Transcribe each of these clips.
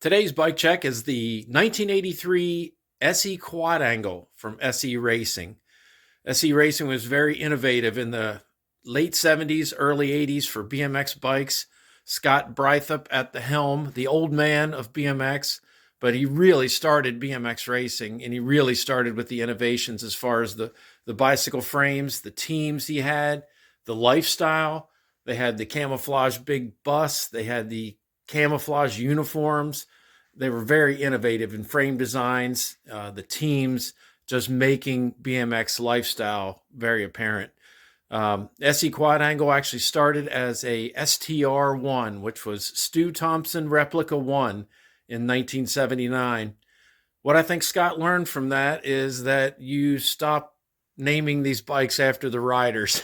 Today's bike check is the 1983 SE Quadangle from SE Racing. SE Racing was very innovative in the late 70s, early 80s for BMX bikes. Scott Brythup at the helm, the old man of BMX, but he really started BMX racing, and he really started with the innovations as far as the bicycle frames, the teams he had, the lifestyle. They had the camouflage big bus. They had the camouflage uniforms. They were very innovative in frame designs, the teams, just making BMX lifestyle very apparent. SE Quadangle actually started as a STR1, which was Stu Thompson Replica 1 in 1979. What I think Scott learned from that is that you stop naming these bikes after the riders.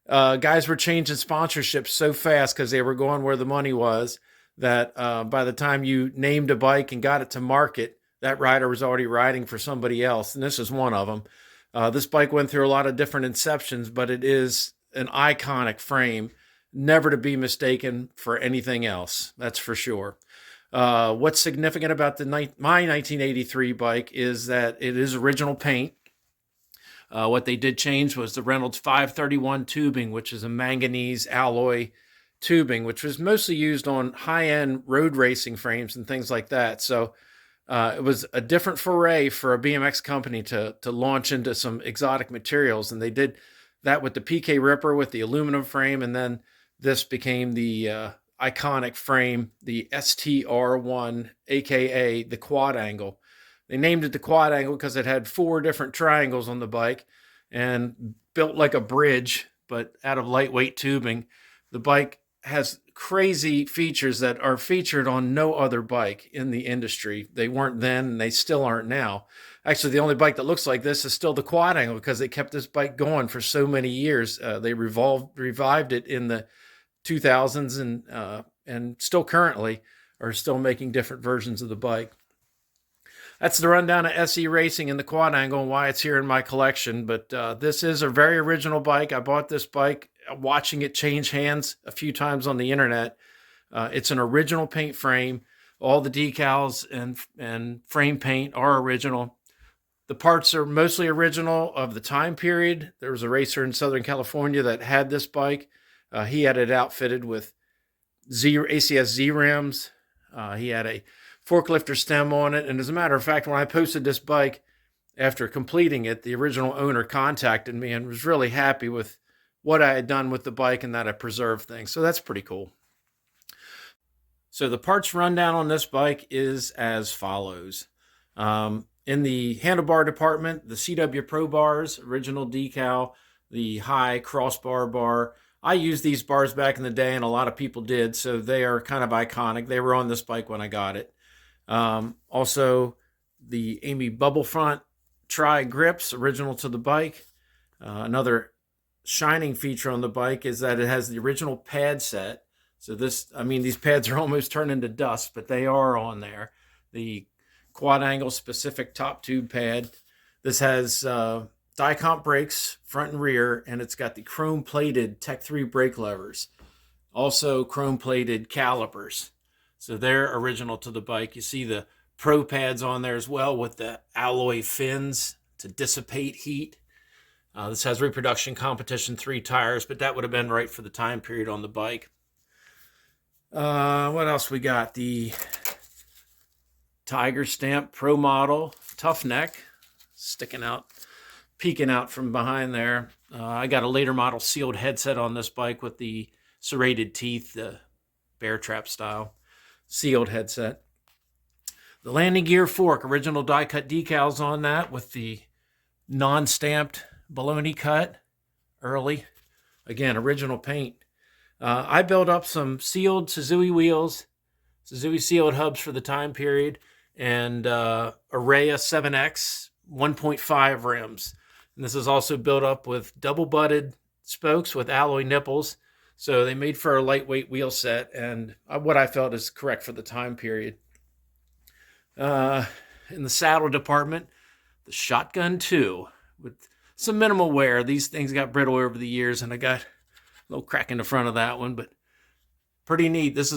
Guys were changing sponsorships so fast because they were going where the money was that by the time you named a bike and got it to market, that rider was already riding for somebody else. And this is one of them. This bike went through a lot of different inceptions, but it is an iconic frame, never to be mistaken for anything else. That's for sure. What's significant about my 1983 bike is that it is original paint. What they did change was the Reynolds 531 tubing, which is a manganese alloy tubing, which was mostly used on high-end road racing frames and things like that. So it was a different foray for a BMX company to launch into some exotic materials, and they did that with the PK Ripper with the aluminum frame, and then this became the iconic frame, the STR1, aka the Quadangle. They named it the Quadangle because it had 4 different triangles on the bike and built like a bridge, but out of lightweight tubing. The bike has crazy features that are featured on no other bike in the industry. They weren't then, and they still aren't now. Actually, the only bike that looks like this is still the Quadangle because they kept this bike going for so many years. They revived it in the 2000s and still currently are still making different versions of the bike. That's the rundown of SE Racing and the Quadangle and why it's here in my collection. But this is a very original bike. I bought this bike watching it change hands a few times on the internet. It's an original paint frame. All the decals and frame paint are original. The parts are mostly original of the time period. There was a racer in Southern California that had this bike. He had it outfitted with ACS Z rims. He had a forklifter stem on it. And as a matter of fact, when I posted this bike after completing it, the original owner contacted me and was really happy with what I had done with the bike and that I preserved things. So that's pretty cool. So the parts rundown on this bike is as follows. In the handlebar department, the CW Pro bars, original decal, the high crossbar bar. I used these bars back in the day, and a lot of people did, so they are kind of iconic. They were on this bike when I got it. Also, the Amy Bubble Front Tri grips, original to the bike. Another shining feature on the bike is that it has the original pad set. So these pads are almost turned into dust, but they are on there. The Quadangle specific top tube pad. This has die-comp brakes, front and rear, and it's got the chrome-plated Tech 3 brake levers. Also chrome-plated calipers. So they're original to the bike. You see the Pro pads on there as well with the alloy fins to dissipate heat. This has reproduction competition 3 tires, but that would have been right for the time period on the bike. What else we got? The Tiger Stamp Pro Model Tough Neck sticking out, peeking out from behind there. I got a later model sealed headset on this bike with the serrated teeth, the bear trap style sealed headset. The landing gear fork, original die cut decals on that with the non-stamped baloney cut early. Again, original paint. I built up some sealed Suzuki wheels, Suzuki sealed hubs for the time period, and Araya 7X 1.5 rims. And this is also built up with double butted spokes with alloy nipples. So they made for a lightweight wheel set and what I felt is correct for the time period. In the saddle department, the Shotgun 2 with some minimal wear. These things got brittle over the years and I got a little crack in the front of that one, but pretty neat. These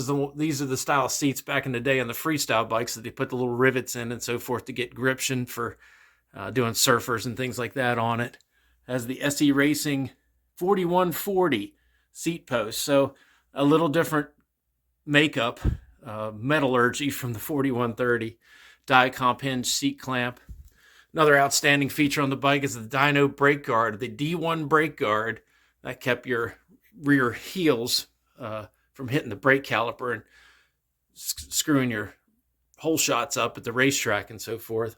are the style seats back in the day on the freestyle bikes that they put the little rivets in and so forth to get gription for doing surfers and things like that on it. Has the SE Racing 4140 seat post, so a little different makeup, metallurgy from the 4130 die-comp hinge seat clamp. Another outstanding feature on the bike is the dyno brake guard, the D1 brake guard that kept your rear heels from hitting the brake caliper and screwing your hole shots up at the racetrack and so forth.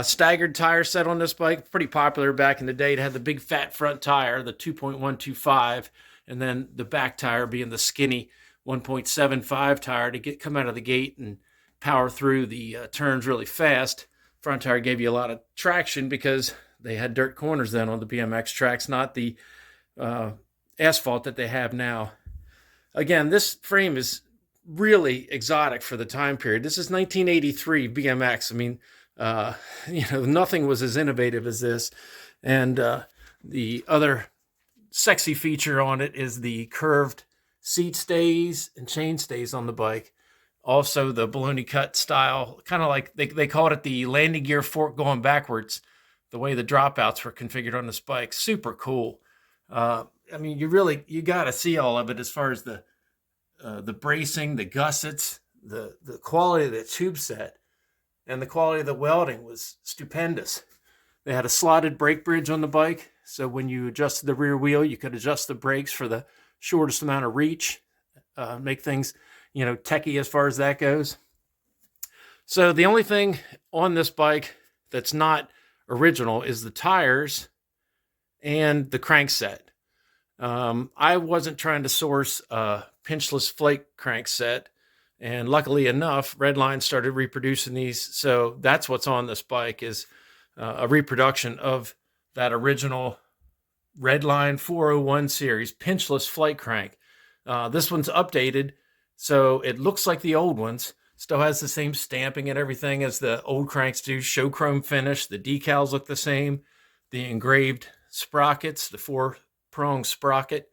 Staggered tire set on this bike, pretty popular back in the day. It had the big fat front tire, the 2.125, and then the back tire being the skinny 1.75 tire to come out of the gate and power through the turns really fast. Front tire gave you a lot of traction because they had dirt corners then on the BMX tracks, not the asphalt that they have now. Again, this frame is really exotic for the time period. This is 1983 BMX. I mean, nothing was as innovative as this. And the other sexy feature on it is the curved seat stays and chain stays on the bike. Also the baloney cut style, kind of like they called it the landing gear fork going backwards, the way the dropouts were configured on this bike. Super cool. I mean, you got to see all of it as far as the bracing, the gussets, the quality of the tube set, and the quality of the welding was stupendous. They had a slotted brake bridge on the bike, so when you adjusted the rear wheel, you could adjust the brakes for the shortest amount of reach, make things, techie as far as that goes. So the only thing on this bike that's not original is the tires and the crankset. I wasn't trying to source a pinchless flake crankset, and luckily enough, Redline started reproducing these. So that's what's on this bike is a reproduction of that original Redline 401 series pinchless flake crank. This one's updated, so it looks like the old ones. Still has the same stamping and everything as the old cranks do. Show chrome finish. The decals look the same. The engraved sprockets, the 4-prong sprocket,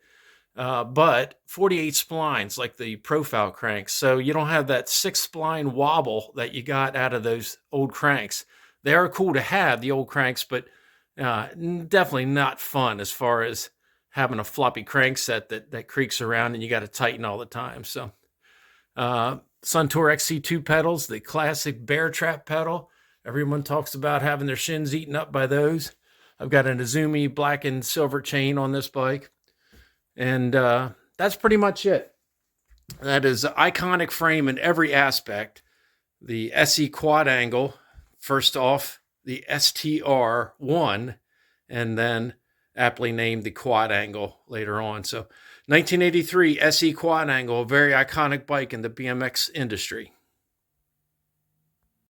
but 48 splines like the profile cranks. So you don't have that 6-spline wobble that you got out of those old cranks. They are cool to have, the old cranks, but definitely not fun as far as having a floppy crankset that creaks around and you got to tighten all the time. So Suntour XC2 pedals, the classic bear trap pedal. Everyone talks about having their shins eaten up by those. I've got an Izumi black and silver chain on this bike. And that's pretty much it. That is an iconic frame in every aspect. The SE Quadangle, first off, the STR1, and then aptly named the Quadangle later on. So 1983 SE Quadangle, a very iconic bike in the BMX industry.